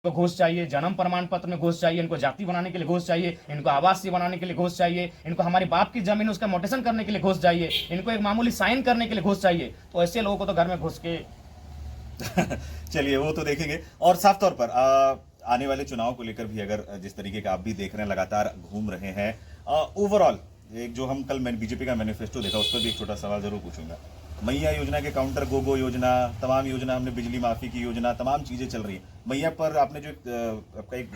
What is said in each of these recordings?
को घूस चाहिए, जन्म प्रमाण पत्र में घूस चाहिए, इनको जाति बनाने के लिए घूस चाहिए, इनको आवासीय बनाने के लिए घूस चाहिए, इनको हमारे बाप की जमीन उसका मोटेशन करने के लिए घूस चाहिए, इनको एक मामूली साइन करने के लिए घूस चाहिए। तो ऐसे लोगों को तो घर में घुस के चलिए वो तो देखेंगे। और साफ तौर पर आने वाले चुनाव को लेकर भी अगर जिस तरीके का आप भी देख रहे हैं, लगातार घूम रहे हैं, ओवरऑल एक जो हम कल बीजेपी का मैनिफेस्टो देखा, उस पर भी एक छोटा सवाल जरूर पूछूंगा। मैया योजना के काउंटर, गोगो योजना, तमाम योजना, हमने बिजली माफी की योजना, तमाम चीजें चल रही है। मैया पर आपने जो आपका एक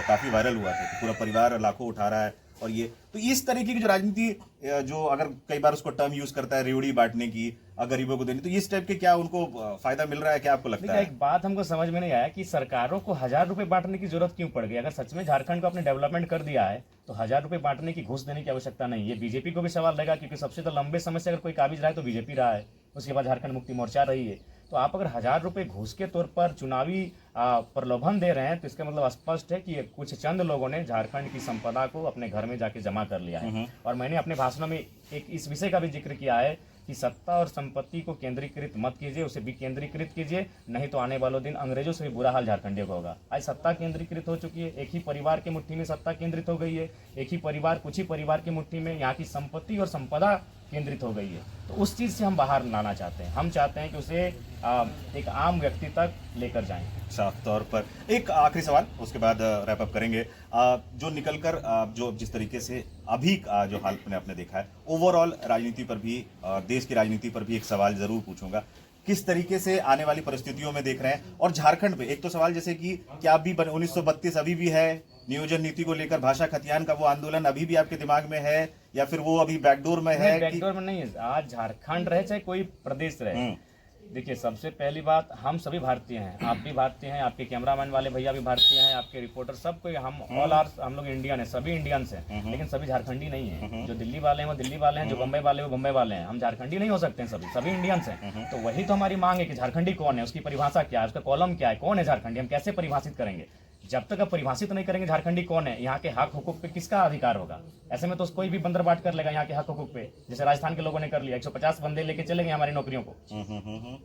काफी वायरल हुआ था कि पूरा परिवार लाखों उठा रहा है, और ये तो इस तरीके की जो राजनीति, जो अगर कई बार उसको टर्म यूज करता है रेवड़ी बांटने की, गरीबों को देने, तो इस टाइप के क्या उनको फायदा मिल रहा है, क्या आपको लगता है? एक बात हमको समझ में नहीं आया कि सरकारों को 1000 रुपए बांटने की जरूरत क्यों पड़ गई। अगर सच में झारखंड को अपने डेवलपमेंट कर दिया है तो 1000 रुपए बांटने की, घूस देने की आवश्यकता नहीं है। बीजेपी को भी सवाल रहेगा, क्योंकि सबसे तो लंबे समय से अगर कोई काबिज रहा है तो बीजेपी रहा है, उसके बाद झारखंड मुक्ति मोर्चा रही है। तो आप अगर 1000 रुपए घूस के तौर पर चुनावी प्रलोभन दे रहे हैं तो इसका मतलब स्पष्ट है कि कुछ चंद लोगों ने झारखंड की संपदा को अपने घर में जाके जमा कर लिया है। और मैंने अपने भाषणों में एक इस विषय का भी जिक्र किया है कि सत्ता और संपत्ति को केंद्रीकृत मत कीजिए, उसे विकेंद्रीकृत कीजिए, नहीं तो आने वाले दिन अंग्रेजों से भी बुरा हाल झारखंडियों का होगा। आज सत्ता केंद्रीकृत हो चुकी है, एक ही परिवार की मुट्ठी में सत्ता केंद्रित हो गई है, एक ही परिवार, कुछ ही परिवार की मुट्ठी में यहाँ की संपत्ति और संपदा केंद्रित हो गई है। तो उस चीज़ से हम बाहर लाना चाहते हैं। हम चाहते हैं कि उसे एक आम व्यक्ति तक लेकर जाएं। साफ तौर पर एक आखिरी सवाल, उसके बाद रैप अप करेंगे। जो निकलकर जो जिस तरीके से अभी जो हाल में आपने देखा है, ओवरऑल राजनीति पर भी, देश की राजनीति पर भी एक सवाल जरूर पूछूंगा। किस तरीके से आने वाली परिस्थितियों में देख रहे हैं? और झारखंड में एक तो सवाल जैसे कि क्या अभी 1932 अभी भी है, नियोजन नीति को लेकर भाषा खतियान का वो आंदोलन अभी भी आपके दिमाग में है, या फिर वो अभी बैकडोर में है? बैकडोर में नहीं है। आज झारखंड रहे चाहे कोई प्रदेश रहे, देखिए सबसे पहली बात, हम सभी भारतीय हैं, आप भी भारतीय हैं, आपके कैमरामैन वाले भैया भी भारतीय हैं, आपके रिपोर्टर, सब कोई, हम लोग इंडियन हैं, सभी इंडियंस हैं, लेकिन सभी झारखंडी नहीं है। जो दिल्ली वाले हैं वो दिल्ली वाले हैं, जो बम्बई वाले वो बम्बई वाले हैं। हम झारखंडी नहीं हो सकते हैं, सभी इंडियंस हैं। तो वही तो हमारी मांग है कि झारखंडी कौन है, उसकी परिभाषा क्या है, उसका कॉलम क्या है, कौन है झारखंडी, हम कैसे परिभाषित करेंगे। जब तक आप परिभाषित नहीं करेंगे झारखंडी कौन है, यहाँ के हक हुकूक पे किसका अधिकार होगा। ऐसे में तो कोई भी बंदर बाट कर लेगा यहाँ के हक हुकूक पे, जैसे राजस्थान के लोगों ने कर लिया, 150 बंदे लेके चले गए हमारी नौकरियों को।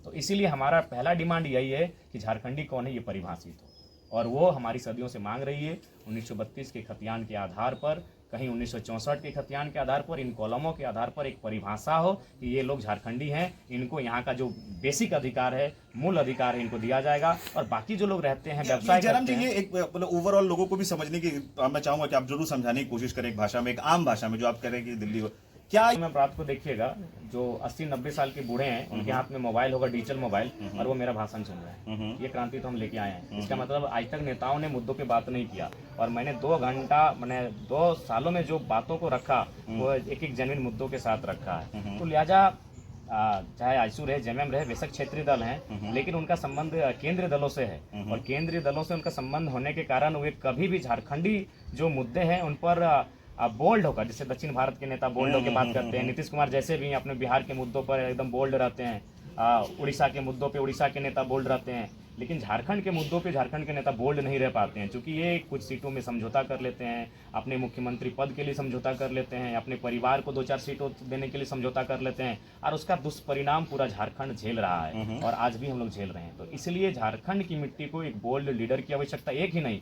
तो इसीलिए हमारा पहला डिमांड यही है कि झारखंडी कौन है ये परिभाषित हो, और वो हमारी सदियों से मांग रही है। 1932 के खतियान के आधार पर, कहीं 1964 के खतियान के आधार पर, इन कॉलमों के आधार पर एक परिभाषा हो कि ये लोग झारखंडी हैं, इनको यहाँ का जो बेसिक अधिकार है, मूल अधिकार है, इनको दिया जाएगा। और बाकी जो लोग रहते हैं, व्यवसाय करते हैं, ये एक मतलब ओवरऑल लोगों को भी समझने की मैं चाहूंगा कि आप जरूर समझाने की कोशिश करें एक भाषा में, एक आम भाषा में, जो आप कह रहे हैं कि दिल्ली क्या। मैं रात को देखिएगा, जो 80-90 साल के बूढ़े हैं, उनके हाथ में मोबाइल होगा, डिजिटल मोबाइल, और वो मेरा भाषण सुन रहे हैं। ये क्रांति तो हम लेके आए हैं। इसका मतलब आज तक नेताओं ने मुद्दों पे बात नहीं किया, और मैंने 2 घंटा, मैंने 2 सालों में जो बातों को रखा वो एक जेन्युइन मुद्दों के साथ रखा है। तो लिहाजा चाहे आईसू रहे, जेएमएम रहे, बेशक क्षेत्रीय दल हैं, लेकिन उनका संबंध केंद्रीय दलों से है, और केंद्रीय दलों से उनका संबंध होने के कारण वे कभी भी झारखंडी जो मुद्दे हैं उन पर बोल्ड होकर, जैसे दक्षिण भारत के नेता बोल्ड होकर बात करते हैं, नीतीश कुमार जैसे भी अपने बिहार के मुद्दों पर एकदम बोल्ड रहते हैं, उड़ीसा के मुद्दों पे उड़ीसा के नेता बोल्ड रहते हैं, लेकिन झारखंड के मुद्दों पे झारखंड के नेता बोल्ड नहीं रह पाते हैं, क्योंकि ये कुछ सीटों में समझौता कर लेते हैं, अपने मुख्यमंत्री पद के लिए समझौता कर लेते हैं, अपने परिवार को 2-4 सीटों देने के लिए समझौता कर लेते हैं, और उसका दुष्परिणाम पूरा झारखंड झेल रहा है, और आज भी हम लोग झेल रहे हैं। तो इसलिए झारखंड की मिट्टी को एक बोल्ड लीडर की आवश्यकता, एक ही नहीं,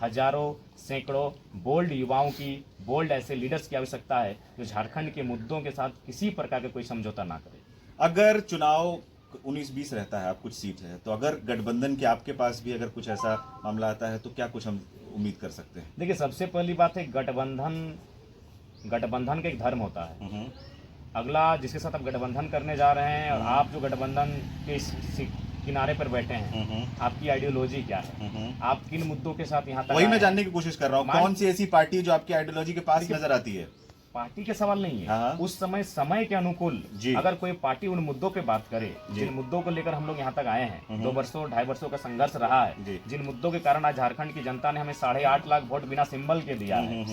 हजारों सैकड़ों बोल्ड युवाओं की, बोल्ड ऐसे लीडर्स की आवश्यकता है जो झारखंड के मुद्दों के साथ किसी प्रकार का कोई समझौता ना करे। अगर चुनाव 19-20 रहता है, आप कुछ सीट है, तो अगर गठबंधन के आपके पास भी अगर कुछ ऐसा मामला आता है तो क्या कुछ हम उम्मीद कर सकते हैं? देखिए सबसे पहली बात है, गठबंधन का एक धर्म होता है। अगला जिसके साथ आप गठबंधन करने जा रहे हैं, और आप जो गठबंधन के किनारे पर बैठे हैं, आपकी आइडियोलॉजी क्या है, आप किन मुद्दों के साथ यहाँ तक वही मैं जानने की कोशिश कर रहा हूँ। कौन सी ऐसी पार्टी है जो आपकी आइडियोलॉजी के पास नजर आती है? पार्टी के सवाल नहीं है, उस समय के अनुकूल अगर कोई पार्टी उन मुद्दों पे बात करे, जिन मुद्दों को लेकर हम लोग यहाँ तक आए हैं, 2 वर्षों 2.5 वर्षों का संघर्ष रहा है, जिन मुद्दों के कारण आज झारखंड की जनता ने हमें 8.5 लाख वोट बिना सिंबल के दिया है,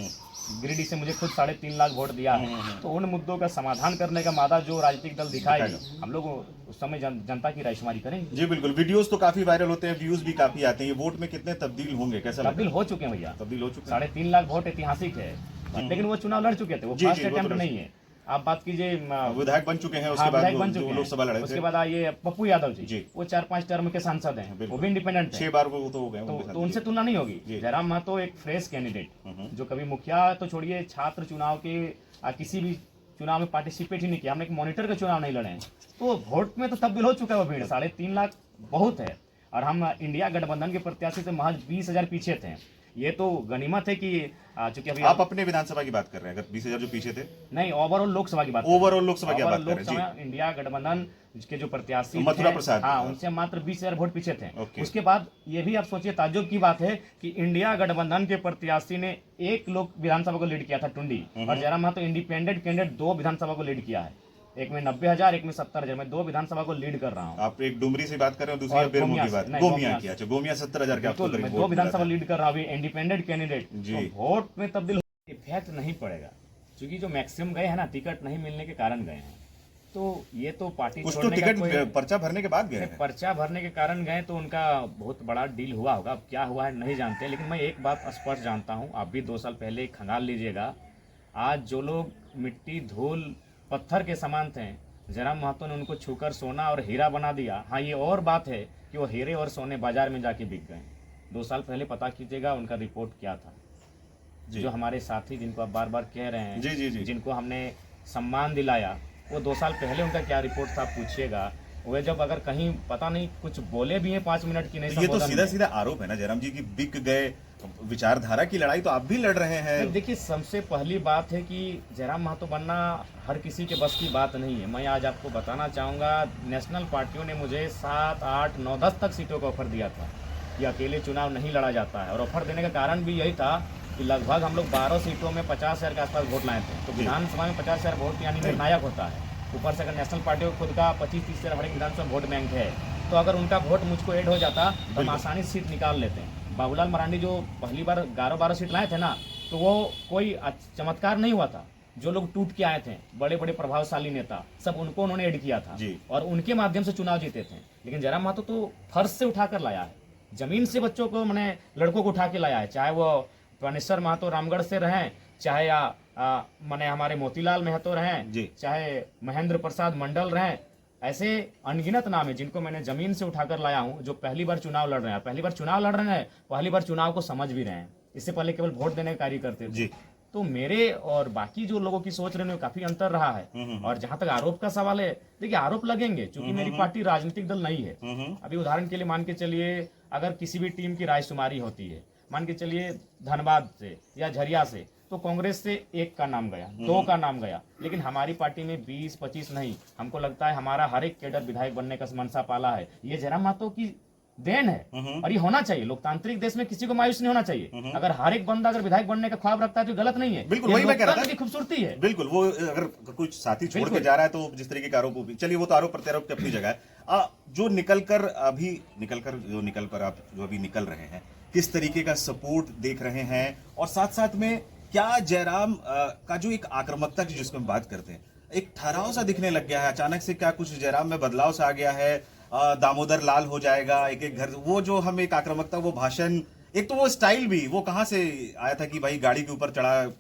गिरिडीह से मुझे खुद 3.5 लाख वोट दिया है, तो उन मुद्दों का समाधान करने का मादा जो राजनीतिक दल दिखाएगी, हम लोग उस समय जनता की रायशुमारी करेंगे। जी बिल्कुल, वीडियोस तो काफी वायरल होते हैं, व्यूज भी काफी आते हैं, ये वोट में कितने तब्दील होंगे, कैसा? तब्दील हो चुके हैं भैया, तब्दील हो चुके हैं। 3.5 लाख वोट ऐतिहासिक है, लेकिन वो चुनाव लड़ चुके थे, वो फर्स्ट अटेम्प्ट नहीं है। आप बात कीजिए विधायक बन चुके हैं, उसके हाँ, बाद विधायक बन जो चुके लोकसभा हैं। लड़े उसके थे, बाद ये पप्पू यादव जी, जी। वो 4-5 टर्म के सांसद हैं, बिल्कुल। वो भी इंडिपेंडेंट 6 हैं। बार वो तो हो गए तो, उनके साथ। तो उनसे तुलना नहीं होगी। जी। जयराम महतो एक फ्रेश कैंडिडेट, जो कभी मुखिया तो छोड़िए, छात्र चुनाव के किसी भी चुनाव में पार्टिसिपेट ही नहीं किया, हमने एक मॉनिटर का चुनाव नहीं लड़े हैं, तो वोट में तो तब्दील हो चुका है वो भीड़, 3.5 लाख बहुत है। और हम इंडिया गठबंधन के प्रत्याशी से महज 20,000 पीछे थे। ये तो गनीमत है कि चूंकि अभी आप अपने विधानसभा की बात कर रहे हैं, अगर 20,000 जो पीछे थे, नहीं, ओवरऑल लोकसभा की बात ओवरऑल लोकसभा की बात ओवरऑल कर रहे हैं, लोकसभा इंडिया गठबंधन के जो प्रत्याशी मथुरा थे, प्रसाद, हाँ, उनसे मात्र 20,000 वोट पीछे थे। ओके। उसके बाद ये भी आप सोचिए, ताज्जुब की बात है कि इंडिया गठबंधन के प्रत्याशी ने एक लोक विधानसभा को लीड किया था, टुंडी, और जयराम महतो इंडिपेंडेंट कैंडिडेट 2 विधानसभा को लीड किया है, एक में 90,000, एक में 70,000, मैं 2 विधानसभा को लीड कर रहा हूँ। आप एक डुमरी से बात कर रहे हो, दूसरी और आप बेरमो गोमिया की से, बात, नहीं, गोमिया गोमिया की। से। अच्छा, गोमिया 70,000 के आपको बिल्कुल, करीब मैं वोट 2 मिला विधानसभा था। लीड कर रहा हूँ, इंडिपेंडेंट कैंडिडेट, जी। तो वोट में तब्दील इफेक्ट नहीं पड़ेगा, क्योंकि जो मैक्सिमम गए हैं ना, टिकट नहीं मिलने के कारण गए हैं। तो ये तो पार्टी कुछ तो छोड़ने का टिकट पर्चा भरने के बाद गए हैं। पर्चा भरने के कारण गए, तो उनका बहुत बड़ा डील हुआ होगा, अब क्या हुआ है नहीं जानते। लेकिन मैं एक बात स्पष्ट जानता हूँ, आप भी 2 साल पहले खंगाल लीजिएगा, आज जो लोग मिट्टी धूल पत्थर के समान थे, जयराम महतो ने उनको छूकर सोना और हीरा बना दिया। हाँ, ये और बात है कि वो हीरे और सोने बाजार में जाके बिक गए। 2 साल पहले पता कीजिएगा उनका रिपोर्ट क्या था। जो हमारे साथी जिनको आप बार बार कह रहे हैं, जी जी जी, जिनको हमने सम्मान दिलाया, वो 2 साल पहले उनका क्या रिपोर्ट था पूछिएगा। वे जब अगर कहीं पता नहीं कुछ बोले भी हैं 5 मिनट की नहीं, ये तो सीधा सीधा आरोप है ना जयराम जी की बिक गए। विचारधारा की लड़ाई तो आप भी लड़ रहे हैं। देखिए, सबसे पहली बात है कि जयराम महतो बनना हर किसी के बस की बात नहीं है। मैं आज आपको बताना चाहूँगा, नेशनल पार्टियों ने मुझे 7, 8, 9, 10 तक सीटों का ऑफर दिया था कि अकेले चुनाव नहीं लड़ा जाता है, और ऑफर देने का कारण भी यही था कि लगभग हम लोग 12 सीटों में 50,000 के आसपास वोट लाए थे। तो विधानसभा में 50,000 वोट यानी निर्णायक होता है। ऊपर से अगर नेशनल पार्टियों को खुद का 25-30,000 हर एक विधानसभा वोट बैंक है, तो अगर उनका वोट मुझको ऐड हो जाता तो हम आसानी से सीट निकाल लेते हैं। बाबूलाल मरांडी जो पहली बार 11-12 सीट लाए थे ना, तो वो कोई चमत्कार नहीं हुआ था। जो लोग टूट के आए थे, बड़े बड़े प्रभावशाली नेता, सब उनको उन्होंने ऐड किया था और उनके माध्यम से चुनाव जीते थे। लेकिन जयराम महतो तो फर्श से उठा कर लाया है, जमीन से बच्चों को, मैंने लड़कों को उठा के लाया है, चाहे वो प्राणेश्वर महतो रामगढ़ से रहें, चाहे मैंने हमारे मोतीलाल महतो रहें, चाहे महेंद्र प्रसाद मंडल रहें, ऐसे अनगिनत नाम है जिनको मैंने जमीन से उठाकर लाया हूं, जो पहली बार चुनाव लड़ रहे हैं, पहली बार चुनाव लड़ रहे हैं, पहली बार चुनाव को समझ भी रहे हैं। इससे पहले केवल वोट देने का कार्य करते थे। तो मेरे और बाकी जो लोगों की सोच रहे हैं काफी अंतर रहा है। और जहां तक आरोप का सवाल है, देखिए आरोप लगेंगे, क्योंकि मेरी पार्टी राजनीतिक दल नहीं है। अभी उदाहरण के लिए मान के चलिए, अगर किसी भी टीम की रायशुमारी होती है, मान के चलिए धनबाद से या झरिया से, तो कांग्रेस से 1 का नाम गया, 2 का नाम गया, लेकिन हमारी पार्टी में 20-25 नहीं। हमको लगता है हमारा हर एक कैडर विधायक बनने का मनसा पाला है। ये जयराम महतो की देन है और ये होना चाहिए। लोकतांत्रिक देश में किसी को मायूस नहीं होना चाहिए। अगर हर एक बंदा अगर विधायक बनने का ख्वाब रखता है तो गलत नहीं है। बिल्कुल, वही मैं कह रहा था, खूबसूरती है। बिल्कुल, वो अगर कुछ साथी छोड़ के जा रहा है तो जिस तरीके का आरोप, चलिए वो तो आरोप प्रत्यारोप की अपनी जगह है। जो निकल कर आप जो अभी निकल रहे हैं, किस तरीके का सपोर्ट देख रहे हैं, और साथ साथ में क्या जयराम का जो एक आक्रामकता की जिसको हम बात करते हैं, एक ठहराव सा दिखने लग गया है अचानक से, क्या कुछ जयराम में बदलाव सा आ गया है? दामोदर लाल हो जाएगा एक एक घर, वो जो हम एक आक्रामकता, वो भाषण, एक तो वो स्टाइल भी, वो कहाँ से आया था कि भाई गाड़ी के ऊपर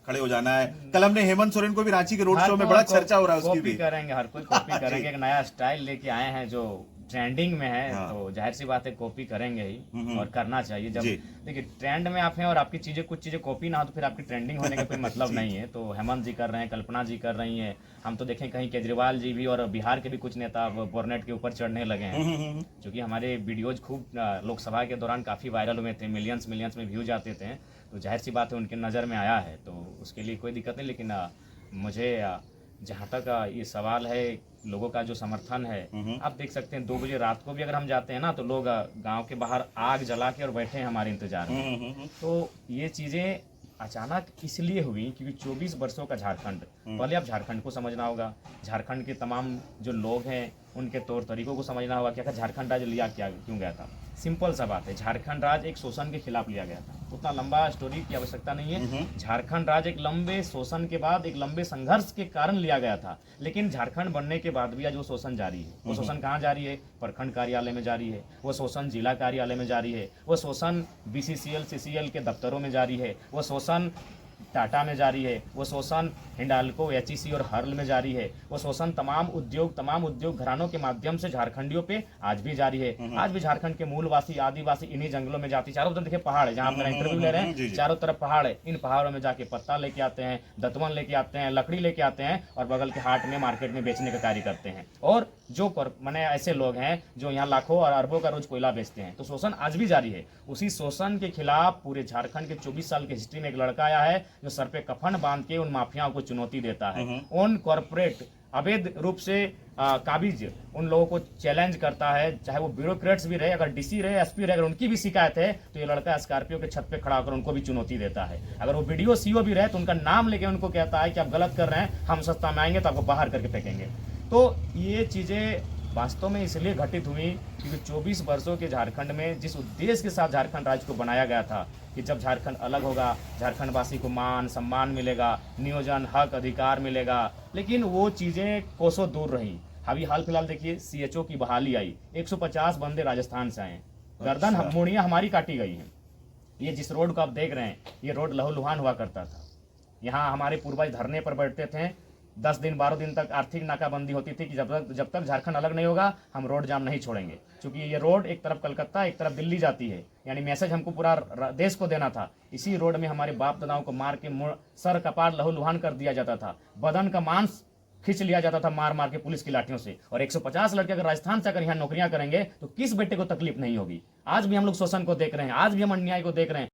खड़े हो जाना है? कल हमने हेमंत सोरेन को भी रांची के रोड शो में बड़ा चर्चा हो रहा है उसकी भी। करेंगे, हर कोई कॉपी करेंगे, एक नया स्टाइल लेके आए हैं जो ट्रेंडिंग में है। तो जाहिर सी बात है कॉपी करेंगे ही, और करना चाहिए। जब देखिए ट्रेंड में आप हैं और आपकी चीजें, कुछ चीजें कॉपी ना हो, तो फिर आपकी ट्रेंडिंग होने का कोई मतलब नहीं है। तो हेमंत जी कर रहे हैं, कल्पना जी कर रही हैं, हम तो देखें कहीं केजरीवाल जी भी, और बिहार के भी कुछ नेता बोरनेट के ऊपर चढ़ने लगे हैं, क्योंकि हमारे वीडियोज खूब लोकसभा के दौरान काफी वायरल हुए थे, मिलियंस में व्यूज आते थे। तो जाहिर सी बात है उनके नज़र में आया है, तो उसके लिए कोई दिक्कत नहीं। लेकिन मुझे जहाँ तक ये सवाल है, लोगों का जो समर्थन है, आप देख सकते हैं 2 बजे रात को भी अगर हम जाते हैं ना, तो लोग गांव के बाहर आग जला के और बैठे हैं हमारे इंतजार में। तो ये चीज़ें अचानक इसलिए हुई क्योंकि 24 वर्षों का झारखंड, पहले आप झारखंड को समझना होगा, झारखंड के तमाम जो लोग हैं उनके तौर तरीकों को समझना होगा। क्या झारखंड राज्य लिया क्यों गया था? सिंपल सा बात है, झारखंड राज्य एक शोषण के खिलाफ लिया गया था। उतना लंबा स्टोरी की आवश्यकता नहीं है। झारखंड राज्य एक लंबे शोषण के बाद, एक लंबे संघर्ष के कारण लिया गया था। लेकिन झारखंड बनने के बाद भी आज वो शोषण जारी है। वो शोषण कहाँ जारी है? प्रखंड कार्यालय में जारी है, वो शोषण जिला कार्यालय में जारी है, वो शोषण BCCL CCL के दफ्तरों में जारी है, वो शोषण टाटा में जारी है, वो शोषण हिंडाल्को, एचईसी और हर्ल में जारी है, वो शोषण तमाम उद्योग घरानों के माध्यम से झारखंडियों पे आज भी जारी है। आज भी झारखंड के मूलवासी आदिवासी इन्हीं जंगलों में जाती, चारों तरफ देखिए पहाड़ है, जहाँ पर इंटरव्यू ले रहे हैं चारों तरफ पहाड़ है, इन पहाड़ों में जाके पत्ता लेके आते हैं, दतवन लेके आते हैं, लकड़ी लेके आते हैं और बगल के हाट में मार्केट में बेचने का कार्य करते हैं। और जो माने ऐसे लोग हैं जो यहाँ लाखों और अरबों का रोज कोयला बेचते हैं। तो शोषण आज भी जारी है। उसी शोषण के खिलाफ पूरे झारखंड के 24 साल की हिस्ट्री में एक लड़का आया है जो सर पे कफन बांध के उन माफियाओं को चुनौती देता है, उन कॉर्पोरेट अवैध रूप से काबिज उन लोगों को चैलेंज करता है, चाहे वो ब्यूरोक्रेट्स भी रहे, अगर डीसी रहे, एसपी रहे, अगर उनकी भी शिकायत है तो ये लड़का स्कॉर्पियो के छत पे खड़ा होकर उनको भी चुनौती देता है। अगर वो बीडीओ सीओ भी रहे तो उनका नाम लेके उनको कहता है कि आप गलत कर रहे हैं, हम सत्ता में आएंगे तो आपको बाहर करके फेंकेंगे। तो ये चीजें वास्तव में इसलिए घटित हुई क्योंकि 24 वर्षों के झारखंड में जिस उद्देश्य के साथ झारखंड राज्य को बनाया गया था कि जब झारखंड अलग होगा झारखंड वासी को मान सम्मान मिलेगा, नियोजन हक अधिकार मिलेगा, लेकिन वो चीजें कोसों दूर रही। अभी हाल फिलहाल देखिए सीएचओ की बहाली आई, 150 बंदे राजस्थान से आए, गर्दन मुड़ियां हमारी काटी गई हैं। ये जिस रोड को आप देख रहे हैं ये रोड लहूलुहान हुआ करता था। यहाँ हमारे पूर्वज धरने पर बैठते थे, 10 दिन 12 दिन तक आर्थिक नाकाबंदी होती थी कि जब तक झारखंड अलग नहीं होगा हम रोड जाम नहीं छोड़ेंगे, क्योंकि ये रोड एक तरफ कलकत्ता एक तरफ दिल्ली जाती है, यानी मैसेज हमको पूरा देश को देना था। इसी रोड में हमारे बाप दादाओं को मार के सर कपार लहूलुहान कर दिया जाता था, बदन का मांस खींच लिया जाता था मार मार के पुलिस की लाठियों से। और 150 लड़के अगर राजस्थान से अगर यहाँ नौकरियां करेंगे तो किस बेटे को तकलीफ नहीं होगी। आज भी हम लोग शोषण को देख रहे हैं, आज भी हम अन्याय को देख रहे हैं।